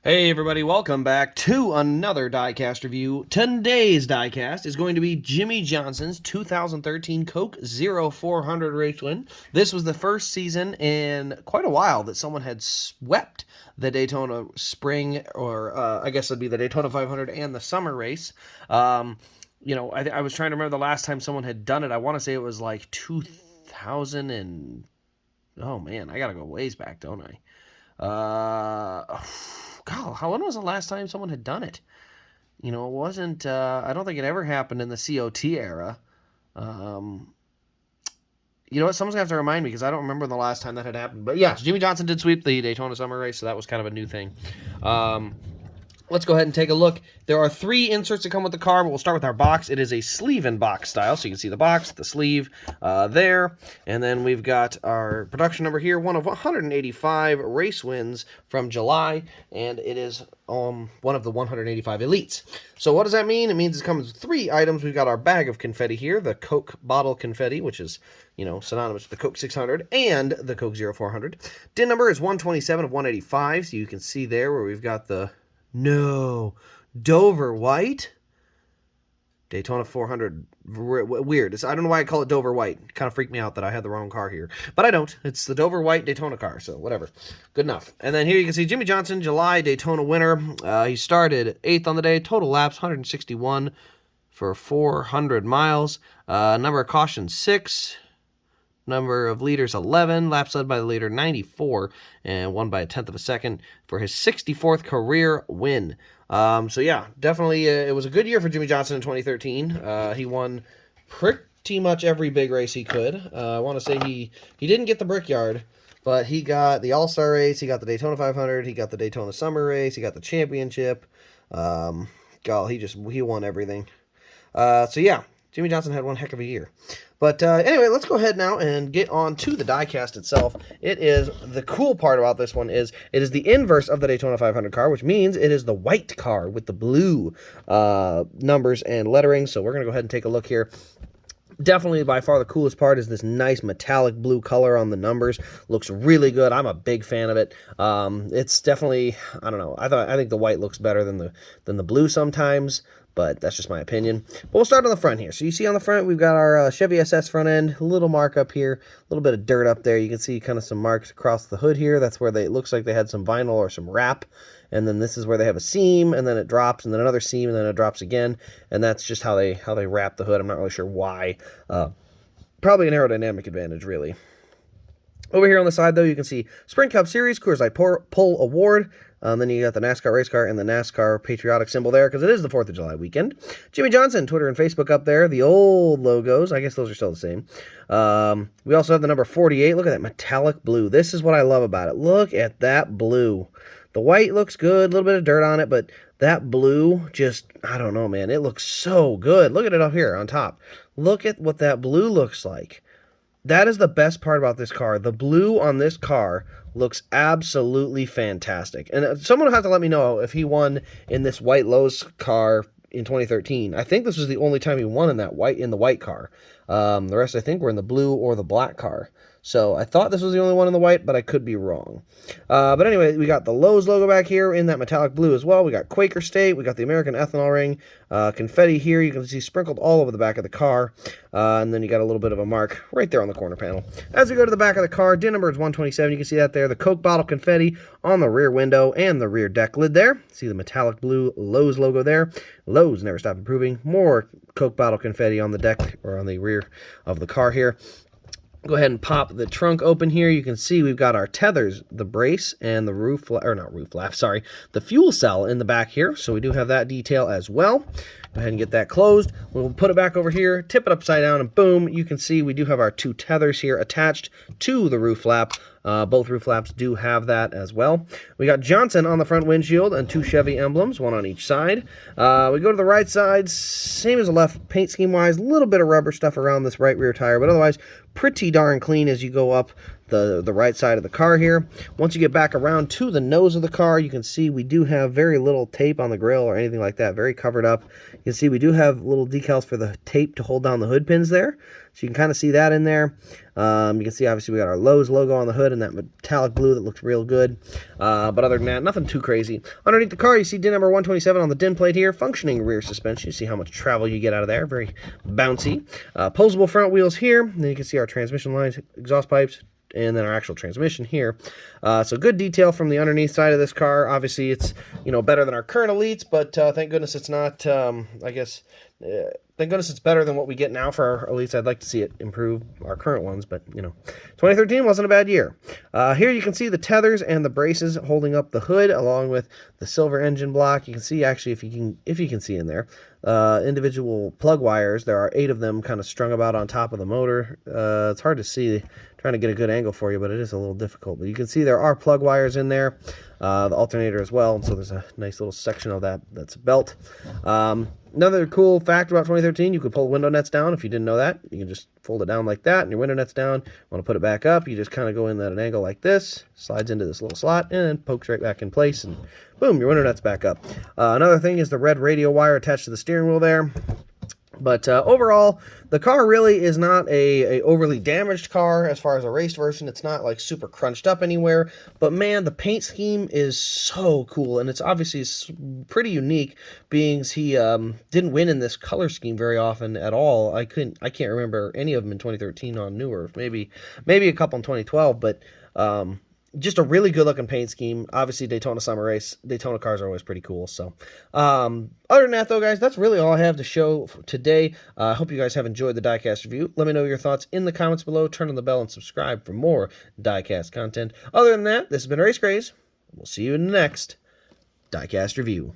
Hey everybody, welcome back to another Diecast review. Today's Diecast is going to be Jimmie Johnson's 2013 Coke 0400 race win. This was the first season in quite a while that someone had swept the Daytona Spring, or I guess it'd be the Daytona 500 and the Summer race. I was trying to remember the last time someone had done it. I want to say it was like 2000 and... Oh man, I gotta go ways back, don't I? God, when was the last time someone had done it? It wasn't, I don't think it ever happened in the COT era. You know what? Someone's going to have to remind me because I don't remember the last time that had happened. But yes, Jimmie Johnson did sweep the Daytona Summer Race, so that was kind of a new thing. Let's go ahead and take a look. There are 3 inserts that come with the car, but we'll start with our box. It is a sleeve-in-box style, so you can see the box, the sleeve there. And then we've got our production number here, one of 185 race wins from July, and it is one of the 185 elites. So what does that mean? It means it comes with 3 items. We've got our bag of confetti here, the Coke bottle confetti, which is, synonymous with the Coke 600 and the Coke 0400. DIN number is 127 of 185, so you can see there where we've got the... No, Dover White? Daytona 400, weird. I don't know why I call it Dover White. It kind of freaked me out that I had the wrong car here. But I don't. It's the Dover White Daytona car, so whatever. Good enough. And then here you can see Jimmie Johnson, July Daytona winner. He started 8th on the day. Total laps, 161 for 400 miles. Number of cautions, 6. Number of leaders, 11. Laps led by the leader, 94. And won by a 10th of a second for his 64th career win. So yeah, definitely it was a good year for Jimmie Johnson in 2013. He won pretty much every big race he could. I want to say he didn't get the Brickyard, but he got the All-Star race, he got the Daytona 500, he got the Daytona Summer race, he got the championship. He won everything. So yeah, Jimmie Johnson had one heck of a year. But anyway, let's go ahead now and get on to the diecast itself. The cool part about this one is it is the inverse of the Daytona 500 car, which means it is the white car with the blue numbers and lettering. So we're going to go ahead and take a look here. Definitely by far the coolest part is this nice metallic blue color on the numbers. Looks really good. I'm a big fan of it. It's definitely, I don't know. I think the white looks better than the blue sometimes, but that's just my opinion. But we'll start on the front here. So you see on the front, we've got our Chevy SS front end, a little mark up here, a little bit of dirt up there. You can see kind of some marks across the hood here. That's where it looks like they had some vinyl or some wrap. And then this is where they have a seam, and then it drops, and then another seam, and then it drops again. And that's just how they wrap the hood. I'm not really sure why. Probably an aerodynamic advantage, really. Over here on the side, though, you can see Sprint Cup Series, Coors Light Pole Award. Then you got the NASCAR race car and the NASCAR patriotic symbol there because it is the 4th of July weekend. Jimmie Johnson, Twitter and Facebook up there. The old logos. I guess those are still the same. We also have the number 48. Look at that metallic blue. This is what I love about it. Look at that blue. The white looks good. A little bit of dirt on it, but that blue just, I don't know, man. It looks so good. Look at it up here on top. Look at what that blue looks like. That is the best part about this car. The blue on this car looks absolutely fantastic. And someone will have to let me know if he won in this white Lowe's car in 2013. I think this was the only time he won in the white car. The rest, I think, were in the blue or the black car. So I thought this was the only one in the white, but I could be wrong. But anyway, we got the Lowe's logo back here in that metallic blue as well. We got Quaker State. We got the American Ethanol Ring. Confetti here. You can see sprinkled all over the back of the car. And then you got a little bit of a mark right there on the corner panel. As we go to the back of the car, DIN number is 127. You can see that there. The Coke bottle confetti on the rear window and the rear deck lid there. See the metallic blue Lowe's logo there. Lowe's never stop improving. More Coke bottle confetti on the deck or on the rear of the car here. Go ahead and pop the trunk open here. You can see we've got our tethers, the brace, and the the fuel cell in the back here. So we do have that detail as well. Go ahead and get that closed. We'll put it back over here, tip it upside down, and boom, you can see we do have our 2 tethers here attached to the roof flap. Both roof flaps do have that as well. We got Johnson on the front windshield and 2 Chevy emblems, one on each side. We go to the right side, same as the left, paint scheme-wise, a little bit of rubber stuff around this right rear tire, but otherwise pretty darn clean as you go up the right side of the car here. Once you get back around to the nose of the car, you can see we do have very little tape on the grill or anything like that, very covered up. You can see we do have little decals for the tape to hold down the hood pins there, so you can kind of see that in there. You can see obviously we got our Lowe's logo on the hood and that metallic blue that looks real good. But other than that, nothing too crazy. Underneath the car, you see DIN number 127 on the DIN plate here. Functioning rear suspension. You see how much travel you get out of there. Very bouncy. Posable front wheels here. And then you can see our transmission lines, exhaust pipes, and then our actual transmission here. So good detail from the underneath side of this car. Obviously, it's, you know, better than our current Elites, but thank goodness it's not, I guess, thank goodness it's better than what we get now for our Elites. I'd like to see it improve our current ones, but, you know, 2013 wasn't a bad year. Here you can see the tethers and the braces holding up the hood along with the silver engine block. You can see, actually, if you can see in there, individual plug wires. There are 8 of them kind of strung about on top of the motor. It's hard to see, trying to get a good angle for you, but it is a little difficult. But you can see there are plug wires in there, the alternator as well, and so there's a nice little section of that's a belt. Another cool fact about 2013, you could pull window nets down. If you didn't know that, you can just fold it down like that, and your window net's down. Want to put it back up, you just kind of go in at an angle like this, slides into this little slot, and pokes right back in place, and boom, your window net's back up. Another thing is the red radio wire attached to the steering wheel there. But overall, the car really is not a overly damaged car as far as a raced version. It's not like super crunched up anywhere. But man, the paint scheme is so cool, and it's obviously pretty unique, being he didn't win in this color scheme very often at all. I can't remember any of them in 2013 on newer. Maybe a couple in 2012, but just a really good looking paint scheme. Obviously, Daytona Summer Race. Daytona cars are always pretty cool. So, other than that, though, guys, that's really all I have to show for today. I hope you guys have enjoyed the Diecast review. Let me know your thoughts in the comments below. Turn on the bell and subscribe for more Diecast content. Other than that, this has been Race Craze. We'll see you in the next Diecast review.